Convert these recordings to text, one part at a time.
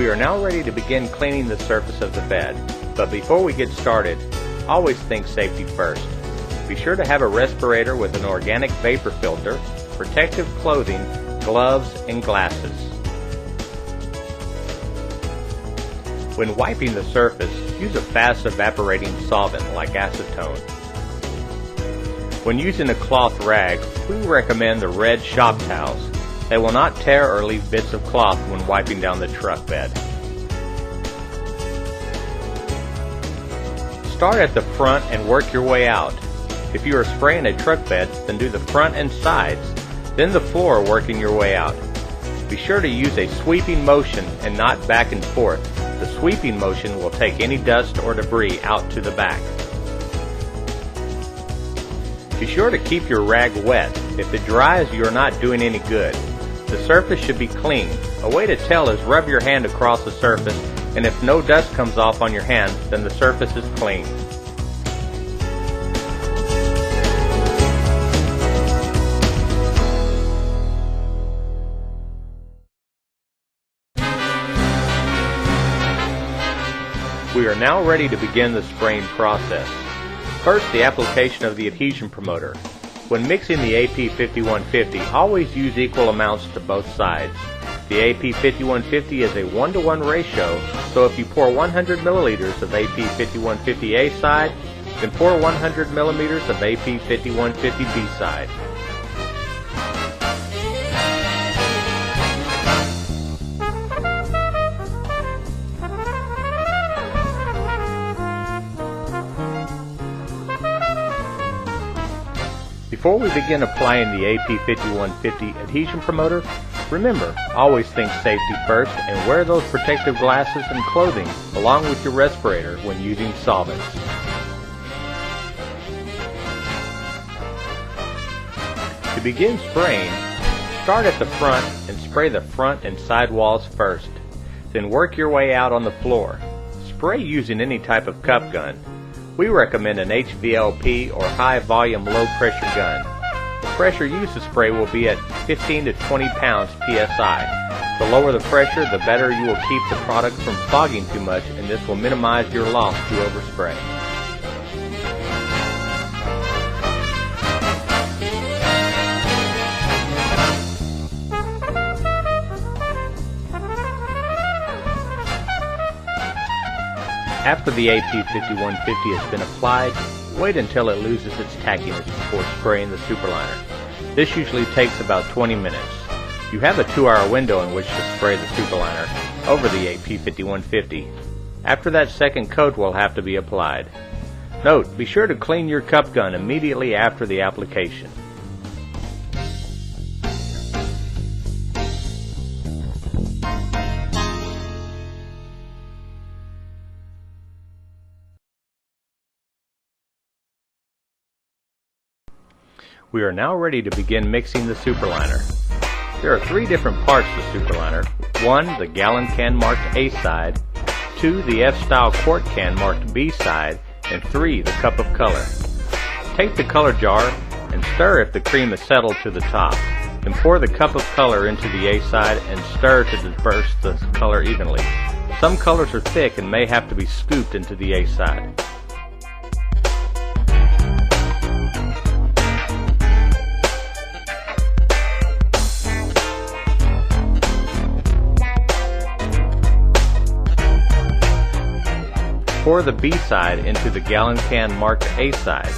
We are now ready to begin cleaning the surface of the bed, but before we get started, always think safety first. Be sure to have a respirator with an organic vapor filter, protective clothing, gloves, and glasses. When wiping the surface, use a fast evaporating solvent like acetone. When using a cloth rag, we recommend the red shop towels. They will not tear or leave bits of cloth when wiping down the truck bed. Start at the front and work your way out. If you are spraying a truck bed, then do the front and sides, then the floor working your way out. Be sure to use a sweeping motion and not back and forth. The sweeping motion will take any dust or debris out to the back. Be sure to keep your rag wet. If it dries, you are not doing any good. The surface should be clean. A way to tell is rub your hand across the surface, and if no dust comes off on your hand, then the surface is clean. We are now ready to begin the spraying process. First, the application of the adhesion promoter. When mixing the AP5150, always use equal amounts to both sides. The AP5150 is a 1-to-1 ratio, so if you pour 100 milliliters of AP5150A side, then pour 100 milliliters of AP5150B side. Before we begin applying the AP5150 adhesion promoter, remember, always think safety first and wear those protective glasses and clothing along with your respirator when using solvents. To begin spraying, start at the front and spray the front and side walls first. Then work your way out on the floor. Spray using any type of cup gun. We recommend an HVLP or high volume low pressure gun. The pressure used to spray will be at 15 to 20 pounds PSI. The lower the pressure, the better you will keep the product from fogging too much, and this will minimize your loss to overspray. After the AP5150 has been applied, wait until it loses its tackiness before spraying the superliner. This usually takes about 20 minutes. You have a 2-hour window in which to spray the superliner over the AP5150. After that, second coat will have to be applied. Note, be sure to clean your cup gun immediately after the application. We are now ready to begin mixing the superliner. There are 3 different parts to superliner. 1, the gallon can marked A side, 2, the F-style quart can marked B side, and 3, the cup of color. Take the color jar and stir if the cream is settled to the top. Then pour the cup of color into the A side and stir to disperse the color evenly. Some colors are thick and may have to be scooped into the A side. Pour the B side into the gallon can marked A side.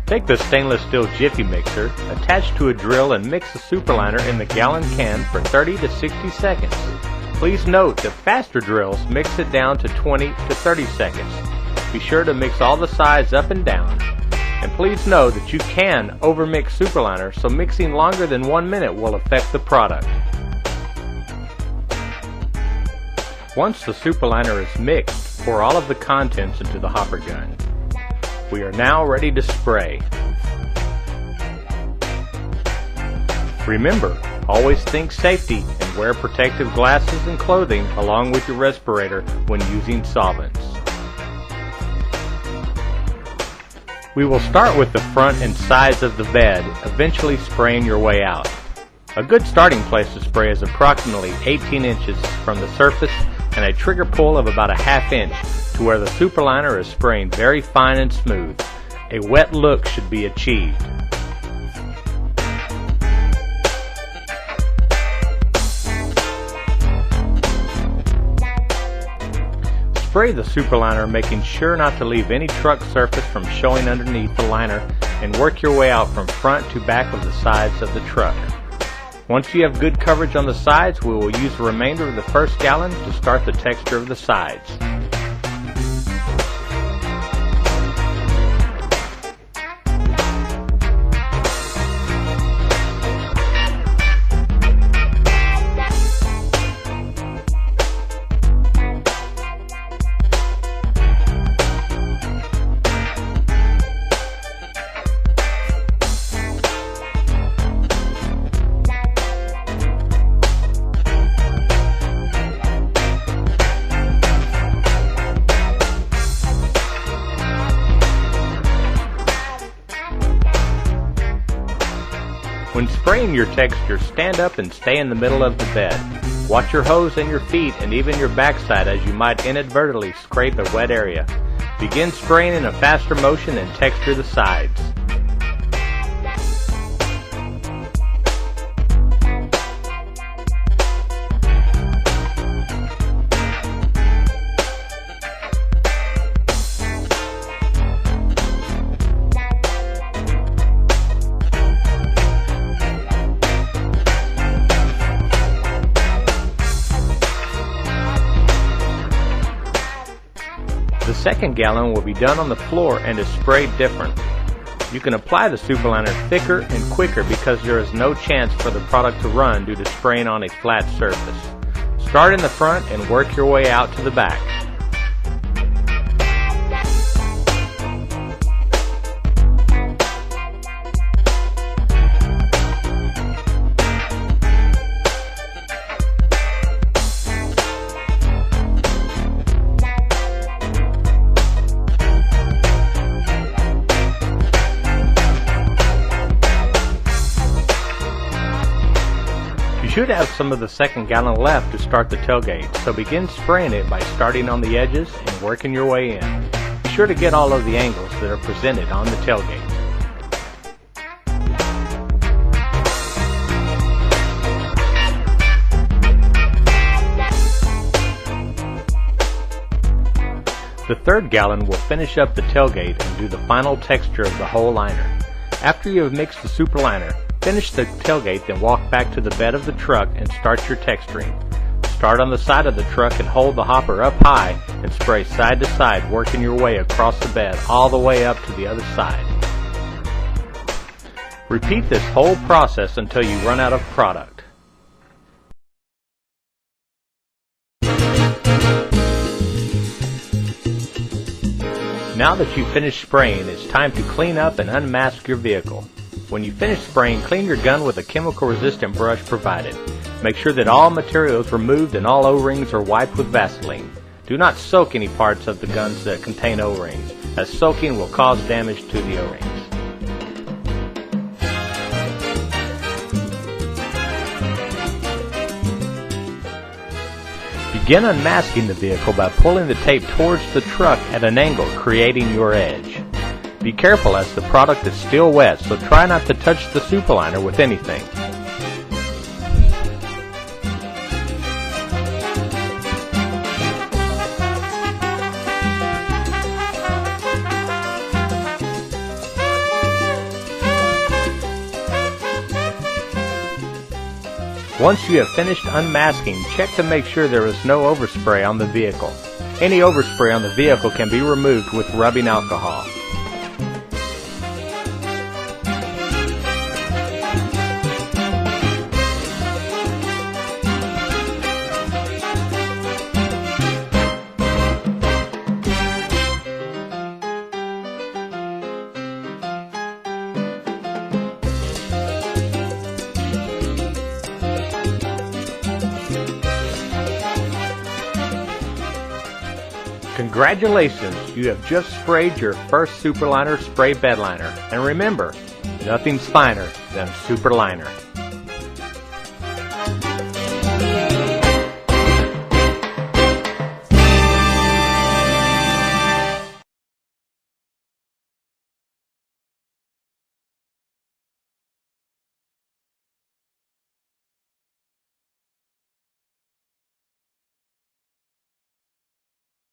Take the stainless steel Jiffy mixer, attach to a drill, and mix the superliner in the gallon can for 30 to 60 seconds. Please note that faster drills mix it down to 20 to 30 seconds. Be sure to mix all the sides up and down. And please know that you can overmix superliner, so mixing longer than 1 minute will affect the product. Once the superliner is mixed, pour all of the contents into the hopper gun. We are now ready to spray. Remember, always think safety and wear protective glasses and clothing along with your respirator when using solvents. We will start with the front and sides of the bed, eventually spraying your way out. A good starting place to spray is approximately 18 inches from the surface and a trigger pull of about a ½ inch to where the superliner is spraying very fine and smooth. A wet look should be achieved. Spray the superliner, making sure not to leave any truck surface from showing underneath the liner, and work your way out from front to back of the sides of the truck. Once you have good coverage on the sides, we will use the remainder of the first gallon to start the texture of the sides. When spraying your texture, stand up and stay in the middle of the bed. Watch your hose and your feet and even your backside, as you might inadvertently scrape a wet area. Begin spraying in a faster motion and texture the sides. The second gallon will be done on the floor and is sprayed different. You can apply the superliner thicker and quicker because there is no chance for the product to run due to spraying on a flat surface. Start in the front and work your way out to the back. You should have some of the second gallon left to start the tailgate, so begin spraying it by starting on the edges and working your way in. Be sure to get all of the angles that are presented on the tailgate. The third gallon will finish up the tailgate and do the final texture of the whole liner. After you have mixed the superliner, finish the tailgate, then walk back to the bed of the truck and start your texturing. Start on the side of the truck and hold the hopper up high and spray side to side, working your way across the bed all the way up to the other side. Repeat this whole process until you run out of product. Now that you've finished spraying, it's time to clean up and unmask your vehicle. When you finish spraying, clean your gun with a chemical-resistant brush provided. Make sure that all material is removed and all O-rings are wiped with Vaseline. Do not soak any parts of the guns that contain O-rings, as soaking will cause damage to the O-rings. Begin unmasking the vehicle by pulling the tape towards the truck at an angle, creating your edge. Be careful as the product is still wet, so try not to touch the superliner with anything. Once you have finished unmasking, check to make sure there is no overspray on the vehicle. Any overspray on the vehicle can be removed with rubbing alcohol. Congratulations, you have just sprayed your first superliner spray bed liner. And remember, nothing's finer than superliner.